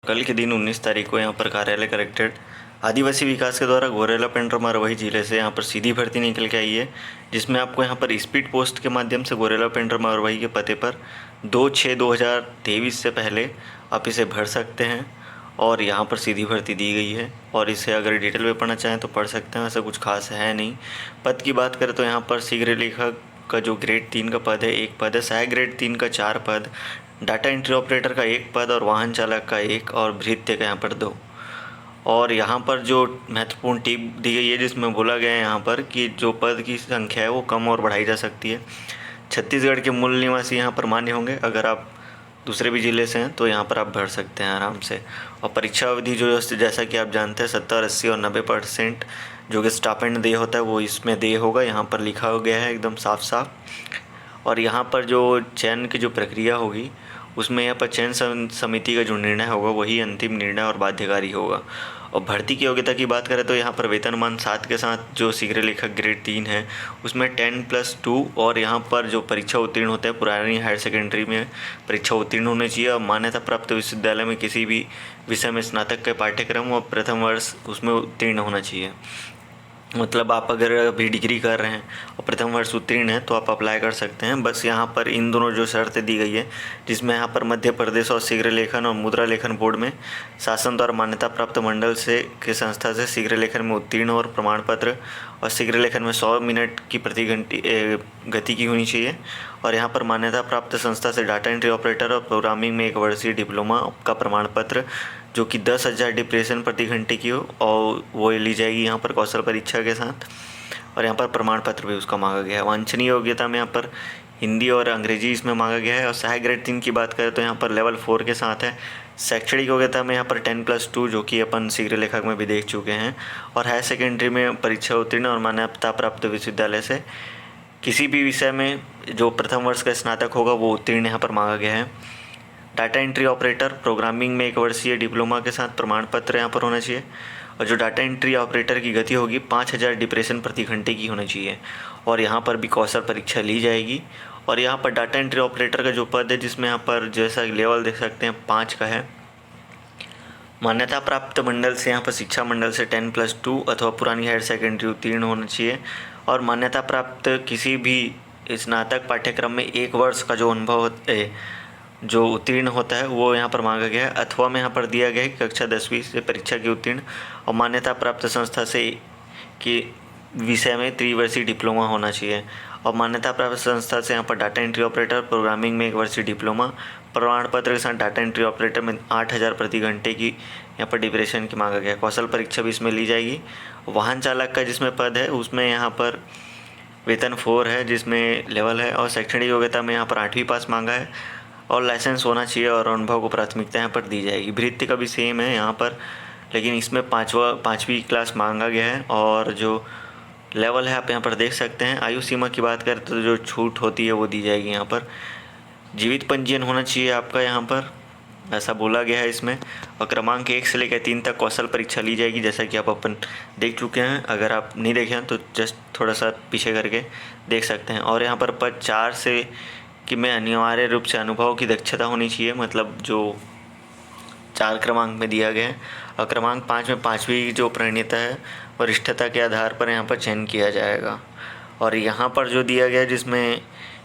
कल के दिन 19 तारीख को यहाँ पर कार्यालय कलेक्ट्रेट आदिवासी विकास के द्वारा गोरेला पेंड्रा मरवाही जिले से यहाँ पर सीधी भर्ती निकल के आई है, जिसमें आपको यहाँ पर स्पीड पोस्ट के माध्यम से गोरेला पेंड्रा मरवाही के पते पर 2/6/2023 से पहले आप इसे भर सकते हैं और यहाँ पर सीधी भर्ती दी गई है। और इसे अगर डिटेल में पढ़ना चाहें तो पढ़ सकते हैं, ऐसा कुछ खास है नहीं। पद की बात करें तो यहाँ पर शीघ्र लेखक का जो ग्रेड 3 का पद है 1 पद है, सहायक ग्रेड 3 का 4 पद, डाटा एंट्री ऑपरेटर का 1 पद और वाहन चालक का 1 और भृत्य का यहाँ पर 2। और यहाँ पर जो महत्वपूर्ण टिप दी गई है जिसमें बोला गया है यहाँ पर कि जो पद की संख्या है वो कम और बढ़ाई जा सकती है। छत्तीसगढ़ के मूल निवासी यहाँ पर मान्य होंगे। अगर आप दूसरे भी ज़िले से हैं तो यहाँ पर आप भर सकते हैं आराम से। और परीक्षा अवधि जो जैसा कि आप जानते हैं 70, 80 और 90% जो कि स्टाइपेंड दे होता है वो इसमें दे होगा, यहाँ पर लिखा हो गया है एकदम साफ साफ। और यहाँ पर जो चयन की जो प्रक्रिया होगी उसमें यहाँ पर चयन समिति का जो निर्णय होगा वही अंतिम निर्णय और बाध्यकारी होगा। और भर्ती की योग्यता की बात करें तो यहाँ पर वेतनमान 7 के साथ जो शीघ्र लेखक ग्रेड 3 है उसमें 10+2 और यहाँ पर जो परीक्षा उत्तीर्ण होते हैं पुरानी हायर सेकेंडरी में परीक्षा उत्तीर्ण होनी चाहिए और मान्यता प्राप्त विश्वविद्यालय में किसी भी विषय में स्नातक के पाठ्यक्रम और प्रथम वर्ष उसमें उत्तीर्ण होना चाहिए। मतलब आप अगर अभी डिग्री कर रहे हैं और प्रथम वर्ष उत्तीर्ण हैं तो आप अप्लाई कर सकते हैं। बस यहाँ पर इन दोनों जो शर्तें दी गई है जिसमें यहाँ पर मध्य प्रदेश और शीघ्र लेखन और मुद्रा लेखन बोर्ड में शासन द्वारा मान्यता प्राप्त मंडल से की संस्था से शीघ्र लेखन में उत्तीर्ण और प्रमाण पत्र और शीघ्र लेखन में 100 मिनट की प्रति गति की होनी चाहिए। और यहाँ पर मान्यता प्राप्त संस्था से डाटा एंट्री ऑपरेटर और प्रोग्रामिंग में 1 वर्षीय डिप्लोमा का प्रमाण पत्र जो कि 10,000 डिप्रेशन प्रति घंटे की हो और वो ली जाएगी यहाँ पर कौशल परीक्षा के साथ। और यहाँ पर प्रमाण पत्र भी उसका मांगा गया है। वांछनीय योग्यता में यहाँ पर हिंदी और अंग्रेजी इसमें मांगा गया है। और सहायक ग्रेड 3 की बात करें तो यहाँ पर लेवल 4 के साथ है। शैक्षणिक योग्यता में यहाँ पर 10+2 जो कि अपन शीघ्र लेखक में भी देख चुके हैं। और हायर सेकेंडरी में परीक्षा उत्तीर्ण और मान्यता प्राप्त विश्वविद्यालय से किसी भी विषय में जो प्रथम वर्ष का स्नातक होगा वो उत्तीर्ण यहाँ पर मांगा गया है। डाटा एंट्री ऑपरेटर प्रोग्रामिंग में 1 वर्षीय डिप्लोमा के साथ प्रमाण पत्र यहाँ पर होना चाहिए। और जो डाटा एंट्री ऑपरेटर की गति होगी 5,000 डिप्रेशन प्रति घंटे की होनी चाहिए। और यहाँ पर भी कौशल परीक्षा ली जाएगी। और यहाँ पर डाटा एंट्री ऑपरेटर का जो पद है जिसमें यहाँ पर जैसा लेवल देख सकते हैं 5 का है। मान्यता प्राप्त मंडल से यहाँ पर शिक्षा मंडल से 10+2 अथवा पुरानी हायर सेकेंडरी उत्तीर्ण होना चाहिए। और मान्यता प्राप्त किसी भी स्नातक पाठ्यक्रम में 1 वर्ष का जो अनुभव जो उत्तीर्ण होता है वो यहाँ पर मांगा गया है। अथवा में यहाँ पर दिया गया है कि कक्षा 10वीं से परीक्षा की उत्तीर्ण और मान्यता प्राप्त संस्था से कि विषय में त्रिवर्षीय डिप्लोमा होना चाहिए। और मान्यता प्राप्त संस्था से यहाँ पर डाटा एंट्री ऑपरेटर प्रोग्रामिंग में 1 वर्षीय डिप्लोमा प्रमाण पत्र के साथ डाटा एंट्री ऑपरेटर में 8,000 प्रति घंटे की यहाँ पर डिप्रेशन की मांगा गया है। कौशल परीक्षा भी इसमें ली जाएगी। वाहन चालक का जिसमें पद है उसमें यहाँ पर वेतन 4 है जिसमें लेवल है। और शैक्षणिक योग्यता में यहाँ पर 8वीं पास मांगा है और लाइसेंस होना चाहिए और अनुभव को प्राथमिकता यहाँ पर दी जाएगी। भृत्य का भी सेम है यहाँ पर, लेकिन इसमें 5वीं क्लास मांगा गया है। और जो लेवल है आप यहाँ पर देख सकते हैं। आयु सीमा की बात करें तो जो छूट होती है वो दी जाएगी यहाँ पर। जीवित पंजीयन होना चाहिए आपका यहाँ पर, ऐसा बोला गया है इसमें। और क्रमांक 1 से लेकर 3 तक कौशल परीक्षा ली जाएगी जैसा कि आप अपन देख चुके हैं। अगर आप नहीं देखे हैं तो जस्ट थोड़ा सा पीछे करके देख सकते हैं। और यहाँ पर पद 4 से कि में अनिवार्य रूप से अनुभव की दक्षता होनी चाहिए, मतलब जो 4 क्रमांक में दिया गया है। और क्रमांक 5 में 5वीं जो परिणीता है वरिष्ठता के आधार पर यहाँ पर चयन किया जाएगा। और यहाँ पर जो दिया गया है जिसमें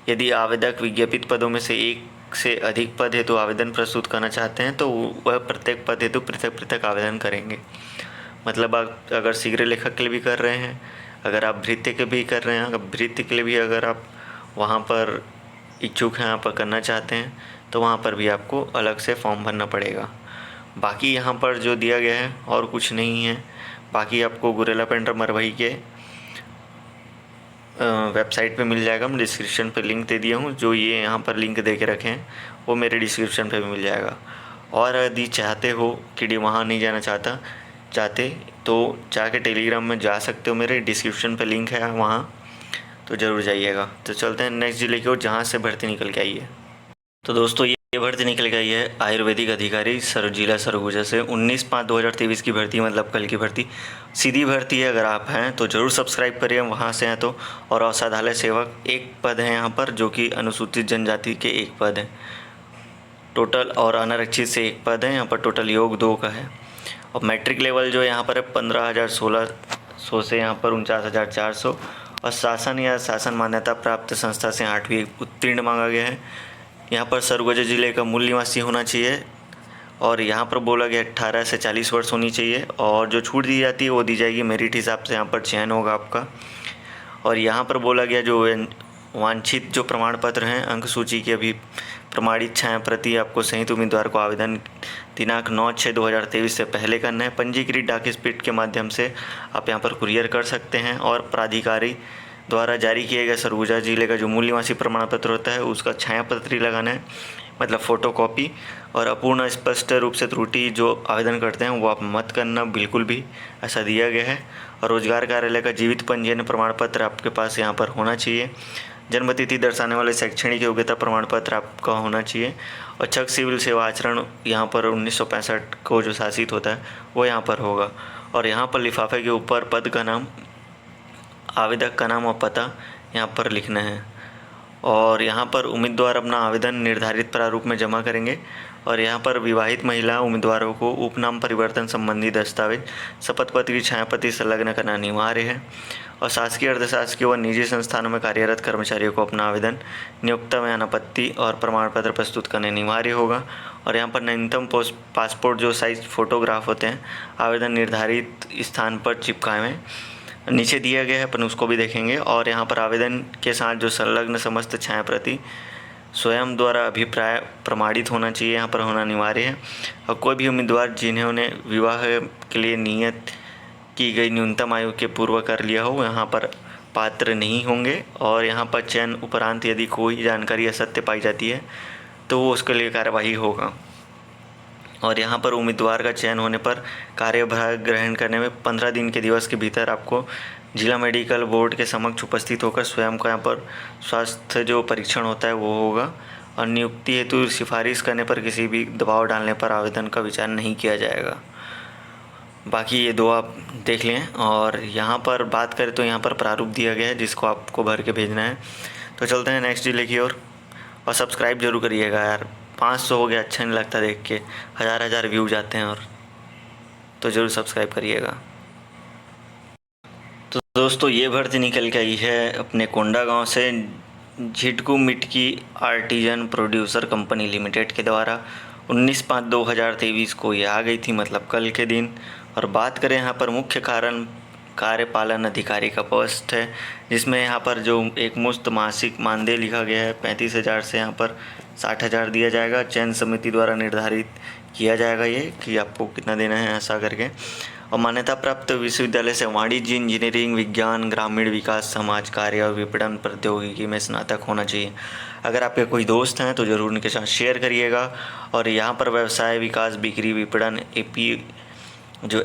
यदि आवेदक विज्ञापित पदों में से 1 से अधिक पद हेतु आवेदन प्रस्तुत करना चाहते हैं तो वह प्रत्येक पद हेतु पृथक पृथक आवेदन करेंगे। मतलब आप अगर शीघ्र लेखक के लिए भी कर रहे हैं, अगर आप भृत्य के भी कर रहे हैं, अगर भृत्य के लिए भी अगर आप वहाँ पर इच्छुक हैं, आप करना चाहते हैं तो वहाँ पर भी आपको अलग से फॉर्म भरना पड़ेगा। बाकी यहाँ पर जो दिया गया है और कुछ नहीं है। बाकी आपको गोरेला पेंड्रा मरवाही के वेबसाइट पे मिल जाएगा। मैं डिस्क्रिप्शन पे लिंक दे दिया हूँ, जो ये यहाँ पर लिंक दे के रखे हैं वो मेरे डिस्क्रिप्शन पे भी मिल जाएगा। और यदि चाहते हो कि वहाँ नहीं जाना चाहते तो जाके टेलीग्राम में जा सकते हो, मेरे डिस्क्रिप्शन पे लिंक है वहाँ, तो ज़रूर जाइएगा। तो चलते हैं नेक्स्ट जिले की ओर जहाँ से भर्ती निकल के आई है। तो दोस्तों ये भर्ती निकल के आई है आयुर्वेदिक अधिकारी जिला सरगुजा से 19/5/2023 की भर्ती, मतलब कल की भर्ती सीधी भर्ती है। अगर आप हैं तो ज़रूर सब्सक्राइब करिए वहाँ से हैं तो। और औषधालय सेवक 1 पद है यहाँ पर जो कि अनुसूचित जनजाति के 1 पद है। टोटल और अनारक्षित से 1 पद है। यहाँ पर टोटल योग 2 का है। और मैट्रिक लेवल जो यहाँ पर है 15,1600 से यहाँ पर 49,400। और शासन या शासन मान्यता प्राप्त संस्था से 8वीं उत्तीर्ण मांगा गया है। यहाँ पर सरगुजा जिले का मूल निवासी होना चाहिए। और यहाँ पर बोला गया 18 से 40 वर्ष होनी चाहिए। और जो छूट दी जाती है वो दी जाएगी मेरिट हिसाब से, यहाँ पर चयन होगा आपका। और यहाँ पर बोला गया जो वांछित जो प्रमाण पत्र हैं अंक सूची की अभी प्रमाणित छाया प्रति आपको संयुक्त उम्मीदवार को आवेदन दिनांक 9/6/2023 से पहले करना है। पंजीकृत डाक स्पीड के माध्यम से आप यहाँ पर कुरियर कर सकते हैं। और प्राधिकारी द्वारा जारी किए गए सरगुजा जिले का जो मूल निवासी प्रमाण पत्र होता है उसका छाया पत्र लगाना है, मतलब फ़ोटोकॉपी। और अपूर्ण स्पष्ट रूप से त्रुटि जो आवेदन करते हैं वो आप मत करना बिल्कुल भी, ऐसा दिया गया है। और रोजगार कार्यालय का जीवित पंजीयन प्रमाण पत्र आपके पास यहाँ पर होना चाहिए। जन्म तिथि दर्शाने वाले शैक्षणिक योग्यता प्रमाण पत्र आपका होना चाहिए। और छक सिविल सेवा आचरण यहाँ पर 1965 को जो शासित होता है वो यहाँ पर होगा। और यहाँ पर लिफाफे के ऊपर पद का नाम, आवेदक का नाम और पता यहाँ पर लिखना है। और यहाँ पर उम्मीदवार अपना आवेदन निर्धारित प्रारूप में जमा करेंगे। और यहाँ पर विवाहित महिला उम्मीदवारों को उपनाम परिवर्तन संबंधी दस्तावेज शपथ पत्र की छायाप्रति संलग्न करना अनिवार्य है। और शासकीय, अर्धशासकीय व निजी संस्थानों में कार्यरत कर्मचारियों को अपना आवेदन, नियोक्ता में अनापत्ति और प्रमाण पत्र प्रस्तुत करना अनिवार्य होगा। और यहाँ पर न्यूनतम पासपोर्ट जो साइज फ़ोटोग्राफ होते हैं आवेदन निर्धारित स्थान पर चिपकाए हैं, नीचे दिया गया है, अपन उसको भी देखेंगे। और यहाँ पर आवेदन के साथ जो संलग्न समस्त छाया प्रति स्वयं द्वारा अभिप्राय प्रमाणित होना चाहिए, यहाँ पर होना अनिवार्य है। और कोई भी उम्मीदवार जिन्होंने विवाह के लिए नियत की गई न्यूनतम आयु के पूर्व कर लिया हो यहाँ पर पात्र नहीं होंगे। और यहाँ पर चयन उपरांत यदि कोई जानकारी असत्य पाई जाती है तो वो उसके लिए कार्यवाही होगा। और यहाँ पर उम्मीदवार का चयन होने पर कार्यभार ग्रहण करने में 15 दिन के दिवस के भीतर आपको जिला मेडिकल बोर्ड के समक्ष उपस्थित होकर स्वयं का यहाँ पर स्वास्थ्य जो परीक्षण होता है वो होगा। और नियुक्ति हेतु सिफारिश करने पर किसी भी दबाव डालने पर आवेदन का विचार नहीं किया जाएगा। बाकी ये 2 आप देख लें। और यहाँ पर बात करें तो यहाँ पर प्रारूप दिया गया है जिसको आपको भर के भेजना है। तो चलते हैं नेक्स्ट जिले की ओर। और सब्सक्राइब जरूर करिएगा यार, 500 हो गया, अच्छा नहीं लगता देख के, हज़ार व्यू जाते हैं। और तो ज़रूर सब्सक्राइब करिएगा। तो दोस्तों ये भर्ती निकल के आई है अपने कोंडा गांव से झिटकू मिटकी आर्टिजन प्रोड्यूसर कंपनी लिमिटेड के द्वारा 19/5/2023 को ये आ गई थी, मतलब कल के दिन। और बात करें यहाँ पर मुख्य कारण कार्यपालन अधिकारी का पोस्ट है, जिसमें यहाँ पर जो एक मुश्त मासिक मानदेय लिखा गया है 35,000 से यहाँ पर 60,000 दिया जाएगा। चयन समिति द्वारा निर्धारित किया जाएगा ये कि आपको कितना देना है ऐसा करके। और मान्यता प्राप्त विश्वविद्यालय से वाणिज्य, इंजीनियरिंग, विज्ञान, ग्रामीण विकास, समाज कार्य और विपणन प्रौद्योगिकी में स्नातक होना चाहिए। अगर आपके कोई दोस्त हैं तो ज़रूर उनके साथ शेयर करिएगा। और यहाँ पर व्यवसाय विकास, बिक्री, विपणन, जो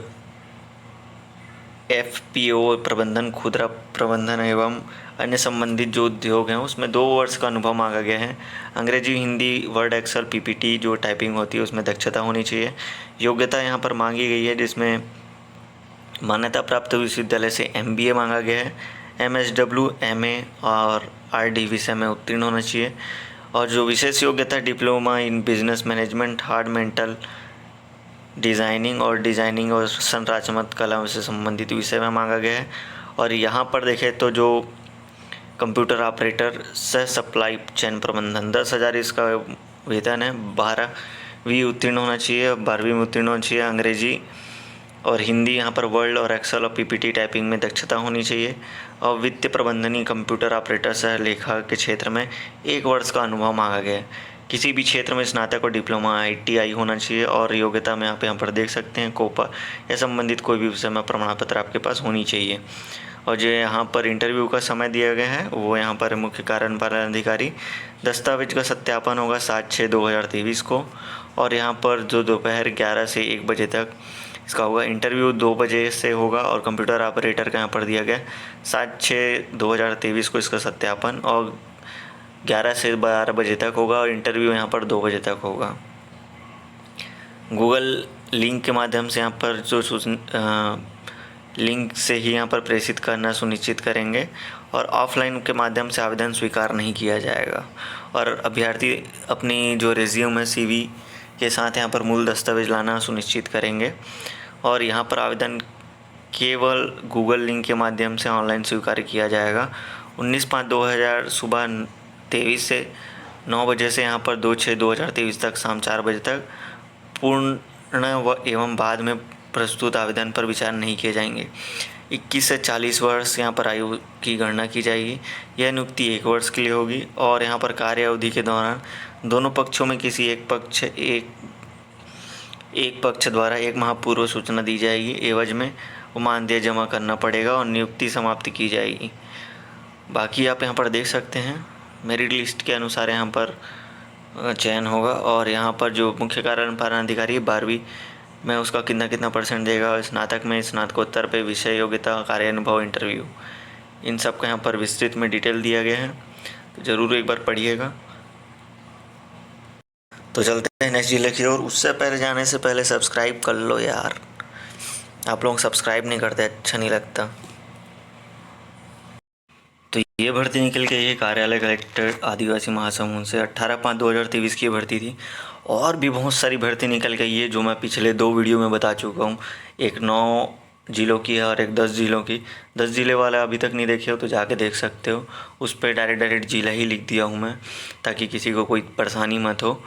FPO प्रबंधन, खुदरा प्रबंधन एवं अन्य संबंधित जो उद्योग हैं उसमें 2 वर्ष का अनुभव मांगा गया है। अंग्रेजी, हिंदी, वर्ड, एक्सेल, PPT जो टाइपिंग होती है उसमें दक्षता होनी चाहिए। योग्यता यहाँ पर मांगी गई है जिसमें मान्यता प्राप्त विश्वविद्यालय से MBA मांगा गया है। MSW, MA और RD विषय में उत्तीर्ण होना चाहिए। और जो विशेष योग्यता diploma in business management, hard mental designing और संरचनात्मक कला से संबंधित विषय में मांगा गया है। और यहाँ पर देखें तो जो कंप्यूटर ऑपरेटर सह सप्लाई चैन प्रबंधन 10,000 इसका वेतन है। 12वीं उत्तीर्ण होना चाहिए, 12वीं में उत्तीर्ण होना चाहिए। अंग्रेजी और हिंदी, यहाँ पर वर्ड और एक्सेल और PPT टाइपिंग में दक्षता होनी चाहिए। और वित्तीय प्रबंधनी, कंप्यूटर ऑपरेटर सह लेखा के क्षेत्र में 1 वर्ष का अनुभव मांगा गया है। किसी भी क्षेत्र में स्नातक और डिप्लोमा ITI होना चाहिए। और योग्यता में आप यहाँ पर देख सकते हैं कोपा या संबंधित कोई भी विषय में प्रमाण पत्र आपके पास होनी चाहिए। और जो यहाँ पर इंटरव्यू का समय दिया गया है वो यहाँ पर मुख्य कार्यपालन अधिकारी, दस्तावेज का सत्यापन होगा 7/6/2023 को। और यहाँ पर जो दोपहर 11 से 1 बजे तक इसका होगा। इंटरव्यू 2 बजे से होगा। और कंप्यूटर ऑपरेटर का यहाँ पर दिया गया 7/6/2023 को इसका सत्यापन, और 11 से 12 बजे तक होगा। और इंटरव्यू यहाँ पर 2 बजे तक होगा। गूगल लिंक के माध्यम से यहाँ पर जो लिंक से ही यहाँ पर प्रेषित करना सुनिश्चित करेंगे। और ऑफलाइन के माध्यम से आवेदन स्वीकार नहीं किया जाएगा। और अभ्यर्थी अपनी जो रिज्यूम है CV के साथ यहाँ पर मूल दस्तावेज लाना सुनिश्चित करेंगे। और यहाँ पर आवेदन केवल गूगल लिंक के माध्यम से ऑनलाइन स्वीकार किया जाएगा। 19/5/2000 सुबह 23 से 9 बजे से यहाँ पर 2/6/2023 तक शाम 4 बजे तक पूर्ण एवं बाद में प्रस्तुत आवेदन पर विचार नहीं किए जाएंगे। 21 से 40 वर्ष यहाँ पर आयु की गणना की जाएगी। यह नियुक्ति 1 वर्ष के लिए होगी और यहाँ पर कार्य अवधि के दौरान दोनों पक्षों में किसी एक पक्ष द्वारा 1 माह पूर्व सूचना दी जाएगी। एवज में मानदेय जमा करना पड़ेगा और नियुक्ति समाप्त की जाएगी। बाकी आप यहाँ पर देख सकते हैं मेरिट लिस्ट के अनुसार यहाँ पर चयन होगा। और यहाँ पर जो मुख्य कार्यपालन अधिकारी 12वीं में उसका कितना % देगा, स्नातक में स्नातकोत्तर पे विषय योग्यता, कार्य अनुभव, इंटरव्यू, इन सब का यहाँ पर विस्तृत में डिटेल दिया गया है, तो ज़रूर एक बार पढ़िएगा। तो चलते हैं नेक्स्ट जिले की ओर। उससे पहले जाने से पहले सब्सक्राइब कर लो यार, आप लोग सब्सक्राइब नहीं करते, अच्छा नहीं लगता। तो ये भर्ती निकल के ये कार्यालय कलेक्टर आदिवासी महासमुंद से 18/5/2023 की भर्ती थी। और भी बहुत सारी भर्ती निकल गई है जो मैं पिछले 2 वीडियो में बता चुका हूँ। एक 9 जिलों की है और एक 10 जिलों की। 10 जिले वाला अभी तक नहीं देखे हो तो जाके देख सकते हो। उस पर डायरेक्ट जिला ही लिख दिया हूँ मैं, ताकि किसी को कोई परेशानी मत हो।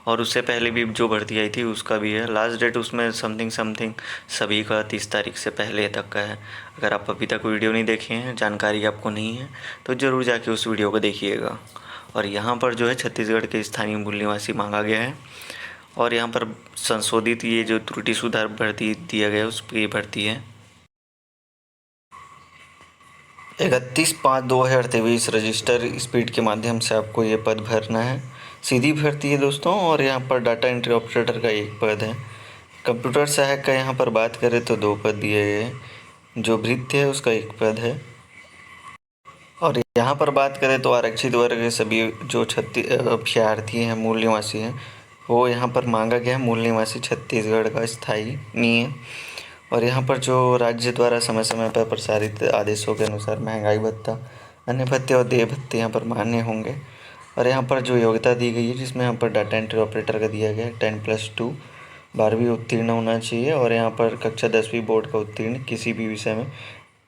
और उससे पहले भी जो भर्ती आई थी उसका भी है। लास्ट डेट उसमें समथिंग सभी का 30 तारीख से पहले तक का है। अगर आप अभी तक वीडियो नहीं देखे हैं, जानकारी आपको नहीं है, तो ज़रूर जाके उस वीडियो को देखिएगा। और यहाँ पर जो है छत्तीसगढ़ के स्थानीय मूल निवासी मांगा गया है। और यहाँ पर संशोधित ये जो त्रुटि सुधार भर्ती दिया गया है उस पर भर्ती है। 31/5/2023 रजिस्टर स्पीड के माध्यम से आपको ये पद भरना है। सीधी भर्ती है दोस्तों। और यहाँ पर डाटा एंट्री ऑपरेटर का 1 पद है। कंप्यूटर सहायक का यहाँ पर बात करें तो 2 पद दिए गए हैं। जो भृत्य है उसका 1 पद है। और यहाँ पर बात करें तो आरक्षित वर्ग के सभी जो अभ्यर्थी हैं, मूल निवासी हैं, वो यहाँ पर मांगा गया है। मूल निवासी छत्तीसगढ़ का स्थायी नहीं है। और यहाँ पर जो राज्य द्वारा समय समय पर प्रसारित आदेशों के अनुसार महंगाई भत्ता, अन्य भत्ते और देय भत्ते यहाँ पर मान्य होंगे। और यहाँ पर जो योग्यता दी गई है जिसमें यहाँ पर डाटा एंट्री ऑपरेटर का दिया गया है 10+2, 12वीं उत्तीर्ण होना चाहिए। और यहाँ पर कक्षा 10वीं बोर्ड का उत्तीर्ण किसी भी विषय में,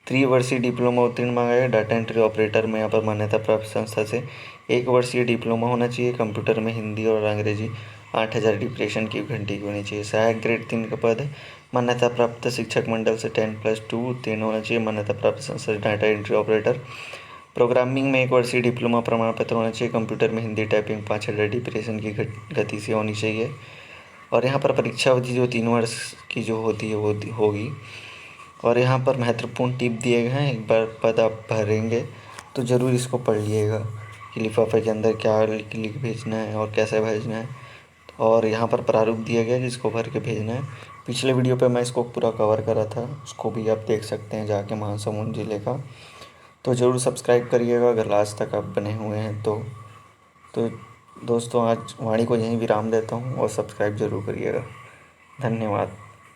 3 वर्षीय डिप्लोमा उत्तीर्ण मांगा गया। डाटा एंट्री ऑपरेटर में यहाँ पर मान्यता प्राप्त संस्था से 1 वर्षीय डिप्लोमा होना चाहिए। कंप्यूटर में हिंदी और अंग्रेजी 8000 डिप्रेशन की घंटी की होनी चाहिए। सहायक ग्रेड 3 का पद है। मान्यता प्राप्त शिक्षक मंडल से 10+2 उत्तीर्ण होना चाहिए। मान्यता प्राप्त संस्था डाटा एंट्री ऑपरेटर। प्रोग्रामिंग में 1 वर्षीय डिप्लोमा प्रमाण पत्र होना चाहिए। कंप्यूटर में हिंदी टाइपिंग 5000 डिप्रेशन की गति से होनी चाहिए। और यहाँ पर परीक्षा अवधि जो 3 वर्ष की जो होती है वो होगी। और यहाँ पर महत्वपूर्ण टिप दिए गए हैं। एक बार पद आप भरेंगे तो ज़रूर इसको पढ़ लीजिएगा कि लिफाफे के अंदर क्या लिख भेजना है और कैसे भेजना है। और यहाँ पर प्रारूप दिया गया जिसको भर के भेजना है। पिछले वीडियो पे मैं इसको पूरा कवर करा था, उसको भी आप देख सकते हैं जाके, महासमुंद ज़िले का। तो ज़रूर सब्सक्राइब करिएगा अगर लास्ट तक आप बने हुए हैं तो दोस्तों आज वाणी को यहीं विराम देता हूँ और सब्सक्राइब ज़रूर करिएगा। धन्यवाद।